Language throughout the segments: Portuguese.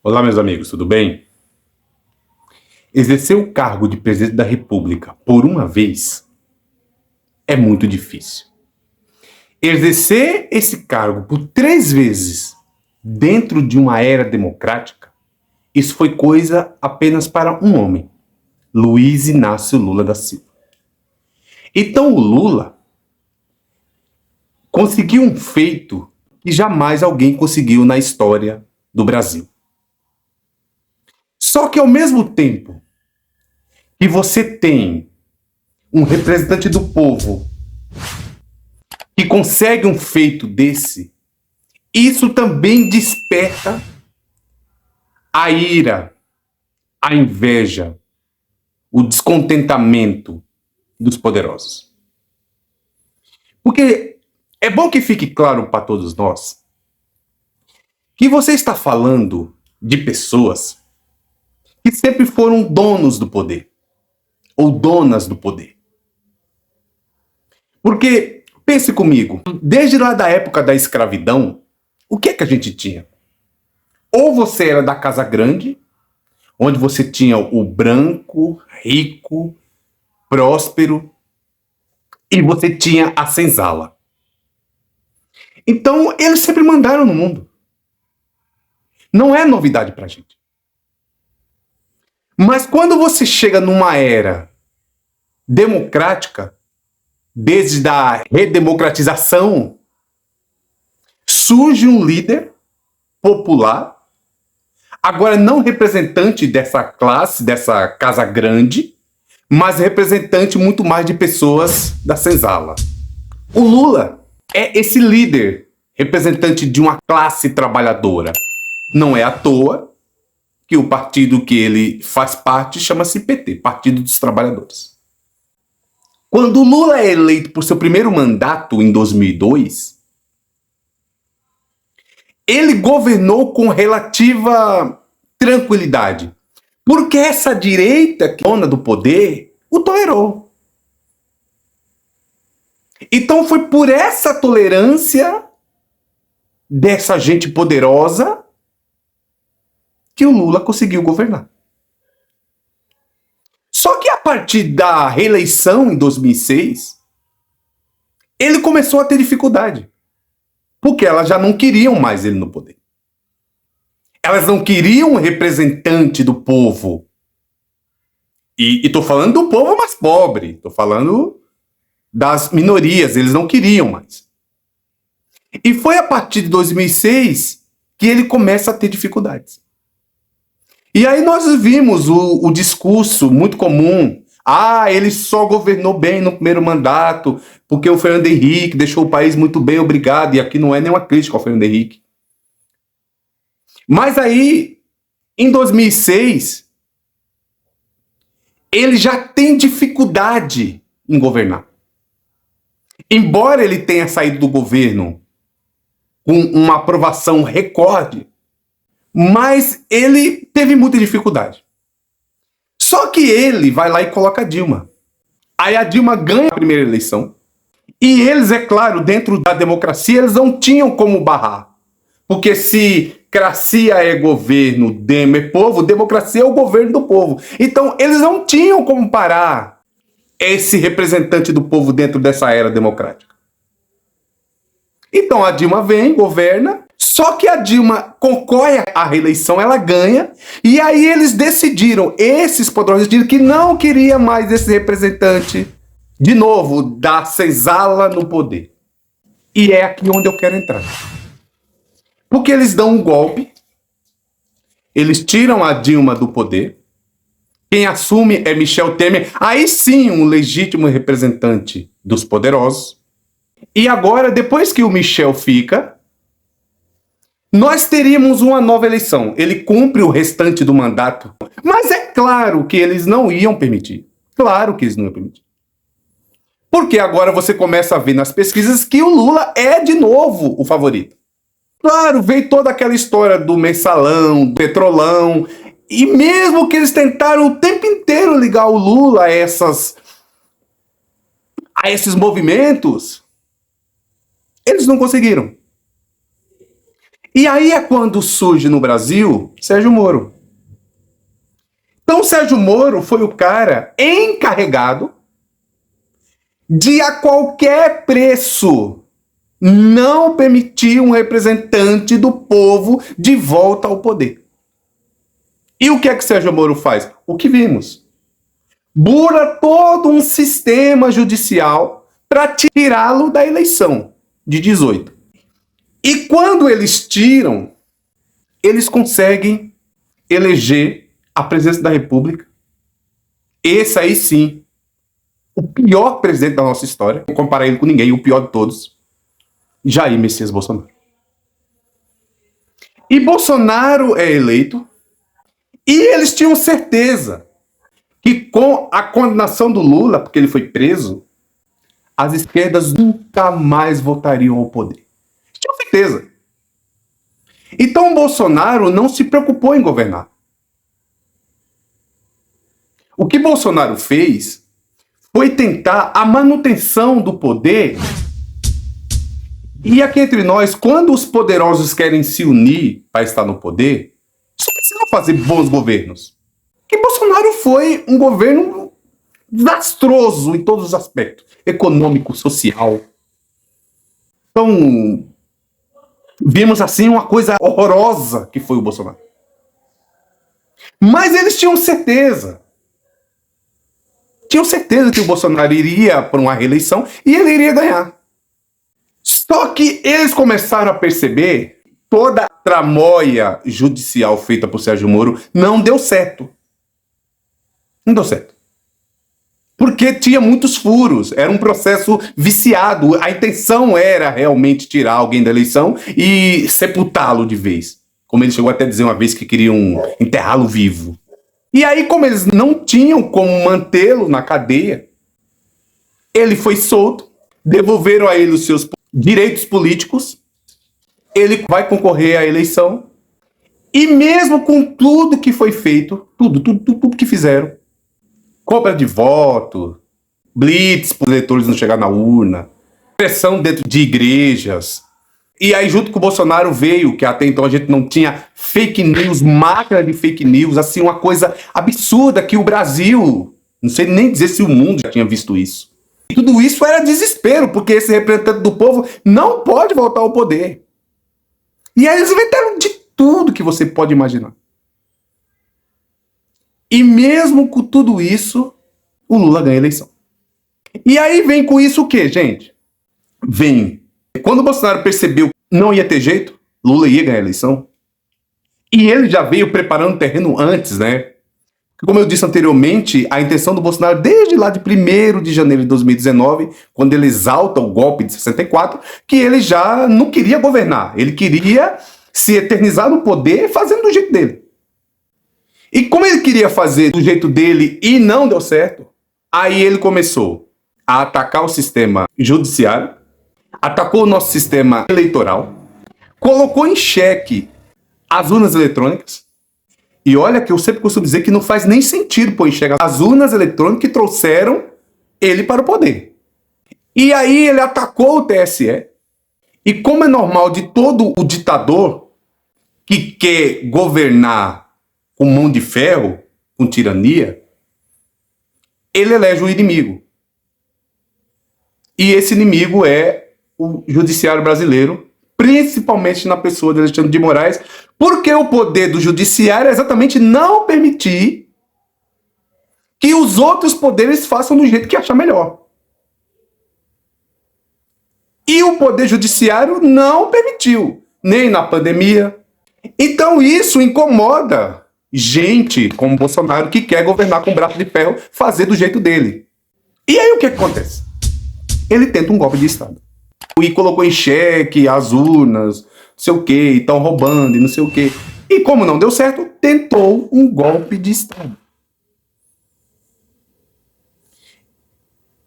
Olá, meus amigos, tudo bem? Exercer o cargo de presidente da República por uma vez é muito difícil. Exercer esse cargo por 3 vezes dentro de uma era democrática, isso foi coisa apenas para um homem, Luiz Inácio Lula da Silva. Então o Lula conseguiu um feito que jamais alguém conseguiu na história do Brasil. Só que ao mesmo tempo que você tem um representante do povo que consegue um feito desse, isso também desperta a ira, a inveja, o descontentamento dos poderosos. Porque é bom que fique claro para todos nós que você está falando de pessoas que sempre foram donos do poder, ou donas do poder. Porque, pense comigo, desde lá da época da escravidão, o que é que a gente tinha? Ou você era da casa grande, onde você tinha o branco, rico, próspero, e você tinha a senzala. Então, eles sempre mandaram no mundo. Não é novidade pra gente. Mas quando você chega numa era democrática, desde a redemocratização, surge um líder popular, agora não representante dessa classe, dessa casa grande, mas representante muito mais de pessoas da senzala. O Lula é esse líder, representante de uma classe trabalhadora. Não é à toa que o partido que ele faz parte chama-se PT, Partido dos Trabalhadores. Quando o Lula é eleito por seu primeiro mandato em 2002, ele governou com relativa tranquilidade, porque essa direita, que é dona do poder, o tolerou. Então foi por essa tolerância dessa gente poderosa que o Lula conseguiu governar. Só que a partir da reeleição em 2006, ele começou a ter dificuldade, porque elas já não queriam mais ele no poder. Elas não queriam um representante do povo. E estou falando do povo mais pobre, estou falando das minorias, eles não queriam mais. E foi a partir de 2006 que ele começa a ter dificuldades. E aí nós vimos o discurso muito comum. Ele só governou bem no primeiro mandato, porque o Fernando Henrique deixou o país muito bem, obrigado. E aqui não é nenhuma crítica ao Fernando Henrique. Mas aí, em 2006, ele já tem dificuldade em governar. Embora ele tenha saído do governo com uma aprovação recorde, mas ele teve muita dificuldade. Só que ele vai lá e coloca a Dilma. Aí a Dilma ganha a primeira eleição. E eles, é claro, dentro da democracia, eles não tinham como barrar. Porque se cracia é governo, demo é povo, democracia é o governo do povo. Então, eles não tinham como parar esse representante do povo dentro dessa era democrática. Então, a Dilma vem, governa, só que a Dilma concorre à reeleição, ela ganha, e aí eles decidiram, esses poderosos decidiram que não queria mais esse representante, de novo, da senzala no poder. E é aqui onde eu quero entrar. Porque eles dão um golpe, eles tiram a Dilma do poder, quem assume é Michel Temer, aí sim um legítimo representante dos poderosos. E agora, depois que o Michel fica, nós teríamos uma nova eleição. Ele cumpre o restante do mandato. Mas é claro que eles não iam permitir. Claro que eles não iam permitir. Porque agora você começa a ver nas pesquisas que o Lula é de novo o favorito. Claro, veio toda aquela história do mensalão, do petrolão, e mesmo que eles tentaram o tempo inteiro ligar o Lula a esses movimentos, eles não conseguiram. E aí é quando surge no Brasil Sérgio Moro. Então, Sérgio Moro foi o cara encarregado de, a qualquer preço, não permitir um representante do povo de volta ao poder. E o que é que Sérgio Moro faz? O que vimos. Burla todo um sistema judicial para tirá-lo da eleição de 18. E quando eles tiram, eles conseguem eleger a presidência da República. Esse aí sim, o pior presidente da nossa história, não comparar ele com ninguém, o pior de todos, Jair Messias Bolsonaro. E Bolsonaro é eleito, e eles tinham certeza que com a condenação do Lula, porque ele foi preso, as esquerdas nunca mais voltariam ao poder. Tinham certeza. Então Bolsonaro não se preocupou em governar. O que Bolsonaro fez foi tentar a manutenção do poder. E aqui entre nós, quando os poderosos querem se unir para estar no poder, só precisam fazer bons governos. Porque Bolsonaro foi um governo desastroso em todos os aspectos, econômico, social. Então, vimos assim uma coisa horrorosa que foi o Bolsonaro. Mas eles tinham certeza. Tinham certeza que o Bolsonaro iria para uma reeleição e ele iria ganhar. Só que eles começaram a perceber toda a tramóia judicial feita por Sérgio Moro não deu certo. Não deu certo. Porque tinha muitos furos, era um processo viciado. A intenção era realmente tirar alguém da eleição e sepultá-lo de vez. Como ele chegou até a dizer uma vez que queriam enterrá-lo vivo. E aí, como eles não tinham como mantê-lo na cadeia, ele foi solto, devolveram a ele os seus direitos políticos, ele vai concorrer à eleição, e mesmo com tudo que foi feito, tudo que fizeram, compra de voto, blitz para os eleitores não chegar na urna, pressão dentro de igrejas. E aí, junto com o Bolsonaro veio, que até então a gente não tinha fake news, máquina de fake news, assim, uma coisa absurda que o Brasil, não sei nem dizer se o mundo já tinha visto isso. E tudo isso era desespero, porque esse representante do povo não pode voltar ao poder. E aí eles inventaram de tudo que você pode imaginar. E mesmo com tudo isso, o Lula ganha a eleição. E aí vem com isso o quê, gente? Vem. Quando o Bolsonaro percebeu que não ia ter jeito, Lula ia ganhar a eleição. E ele já veio preparando o terreno antes, né? Como eu disse anteriormente, a intenção do Bolsonaro, desde lá de 1º de janeiro de 2019, quando ele exalta o golpe de 64, que ele já não queria governar. Ele queria se eternizar no poder fazendo do jeito dele. E como ele queria fazer do jeito dele e não deu certo, aí ele começou a atacar o sistema judiciário, atacou o nosso sistema eleitoral, colocou em xeque as urnas eletrônicas. E olha que eu sempre costumo dizer que não faz nem sentido pôr em xeque as urnas eletrônicas que trouxeram ele para o poder. E aí ele atacou o TSE. E como é normal de todo o ditador que quer governar com mão de ferro, com tirania, ele elege um inimigo. E esse inimigo é o judiciário brasileiro, principalmente na pessoa de Alexandre de Moraes, porque o poder do judiciário é exatamente não permitir que os outros poderes façam do jeito que achar melhor. E o poder judiciário não permitiu, nem na pandemia. Então isso incomoda gente como Bolsonaro que quer governar com braço de ferro, fazer do jeito dele. E aí o que acontece? Ele tenta um golpe de Estado. E colocou em xeque as urnas, não sei o que, estão roubando e não sei o que. E como não deu certo, tentou um golpe de Estado.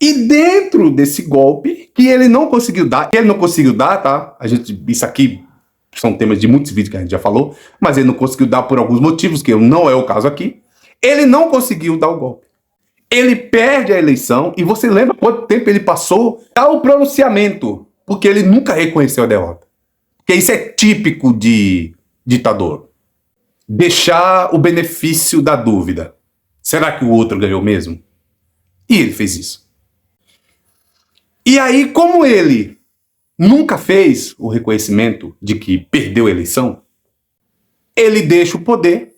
E dentro desse golpe, que ele não conseguiu dar, tá? Isso aqui são temas de muitos vídeos que a gente já falou, mas ele não conseguiu dar por alguns motivos, que não é o caso aqui. Ele não conseguiu dar o golpe. Ele perde a eleição, e você lembra quanto tempo ele passou? Dá o pronunciamento, porque ele nunca reconheceu a derrota. Que isso é típico de ditador. Deixar o benefício da dúvida. Será que o outro ganhou mesmo? E ele fez isso. E aí, como ele nunca fez o reconhecimento de que perdeu a eleição, ele deixa o poder,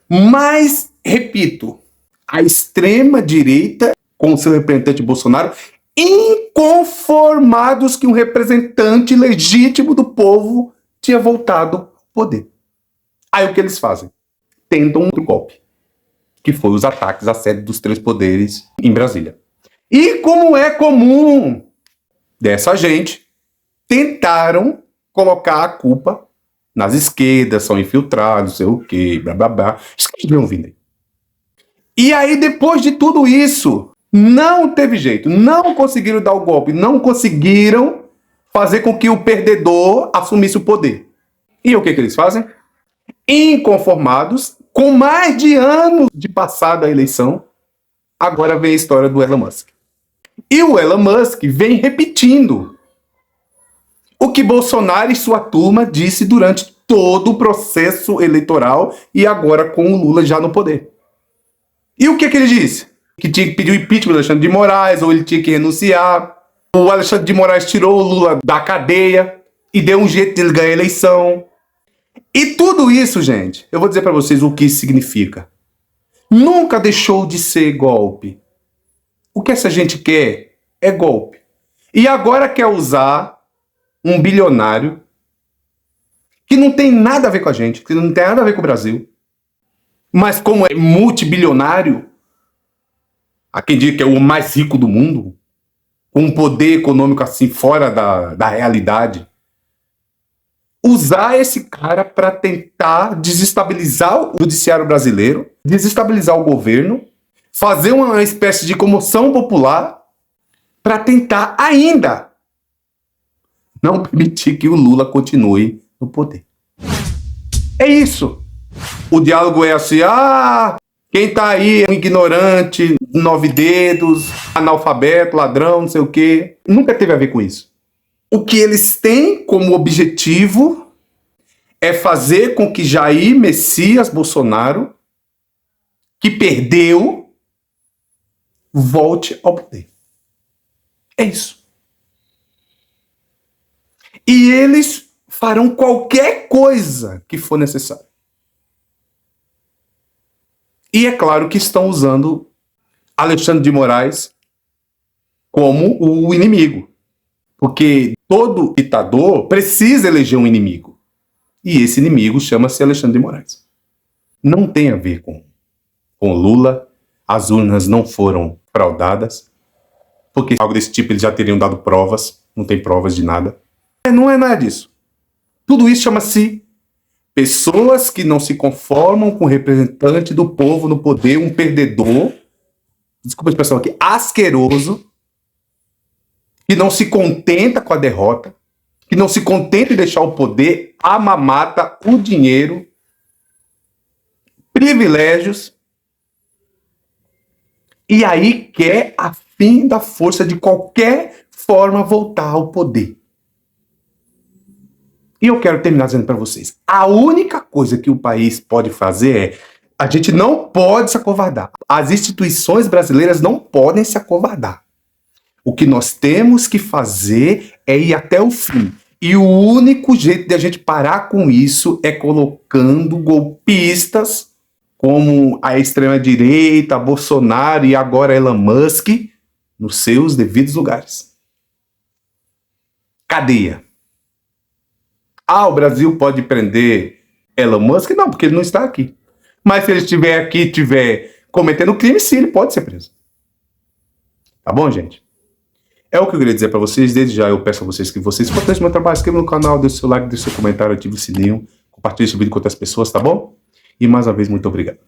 mas, repito, a extrema-direita, com seu representante Bolsonaro, inconformados que um representante legítimo do povo tinha voltado ao poder. Aí o que eles fazem? Tentam um outro golpe, que foi os ataques à sede dos três poderes em Brasília. E como é comum dessa gente, tentaram colocar a culpa nas esquerdas, são infiltrados, não sei o quê, blá blá blá. Isso que a gente vem ouvindo aí. E aí, depois de tudo isso, não teve jeito, não conseguiram dar o golpe, não conseguiram fazer com que o perdedor assumisse o poder. E o que eles fazem? Inconformados, com mais de anos de passada a eleição, agora vem a história do Elon Musk. E o Elon Musk vem repetindo o que Bolsonaro e sua turma disse durante todo o processo eleitoral e agora com o Lula já no poder. E o que ele disse? Que tinha que pedir o impeachment do Alexandre de Moraes, ou ele tinha que renunciar. O Alexandre de Moraes tirou o Lula da cadeia e deu um jeito de ele ganhar a eleição. E tudo isso, gente, eu vou dizer para vocês o que isso significa. Nunca deixou de ser golpe. O que essa gente quer é golpe. E agora quer usar um bilionário que não tem nada a ver com a gente, que não tem nada a ver com o Brasil, mas como é multibilionário, há quem diga que é o mais rico do mundo, com um poder econômico assim fora da realidade, usar esse cara para tentar desestabilizar o judiciário brasileiro, desestabilizar o governo, fazer uma espécie de comoção popular para tentar ainda não permitir que o Lula continue no poder. É isso. O diálogo é assim, quem tá aí é um ignorante, 9 dedos, analfabeto, ladrão, não sei o quê. Nunca teve a ver com isso. O que eles têm como objetivo é fazer com que Jair Messias Bolsonaro, que perdeu, volte ao poder. É isso. E eles farão qualquer coisa que for necessário. E é claro que estão usando Alexandre de Moraes como o inimigo. Porque todo ditador precisa eleger um inimigo. E esse inimigo chama-se Alexandre de Moraes. Não tem a ver com Lula. As urnas não foram fraudadas. Porque algo desse tipo eles já teriam dado provas. Não tem provas de nada. Não é nada disso. Tudo isso chama-se pessoas que não se conformam com o representante do povo no poder, um perdedor, desculpa a expressão aqui, asqueroso, que não se contenta com a derrota, que não se contenta em deixar o poder, a mamata, o dinheiro, privilégios, e aí quer a fim da força de qualquer forma voltar ao poder. E eu quero terminar dizendo para vocês, a única coisa que o país pode fazer é, a gente não pode se acovardar. As instituições brasileiras não podem se acovardar. O que nós temos que fazer é ir até o fim. E o único jeito de a gente parar com isso é colocando golpistas como a extrema-direita, Bolsonaro e agora Elon Musk nos seus devidos lugares. Cadeia. O Brasil pode prender Elon Musk? Não, porque ele não está aqui. Mas se ele estiver aqui e estiver cometendo crime, sim, ele pode ser preso. Tá bom, gente? É o que eu queria dizer para vocês. Desde já eu peço a vocês que vocês fortaleçam meu trabalho, inscrevam no canal, deixem seu like, deixem seu comentário, ative o sininho, compartilhe esse vídeo com outras pessoas, tá bom? E mais uma vez, muito obrigado.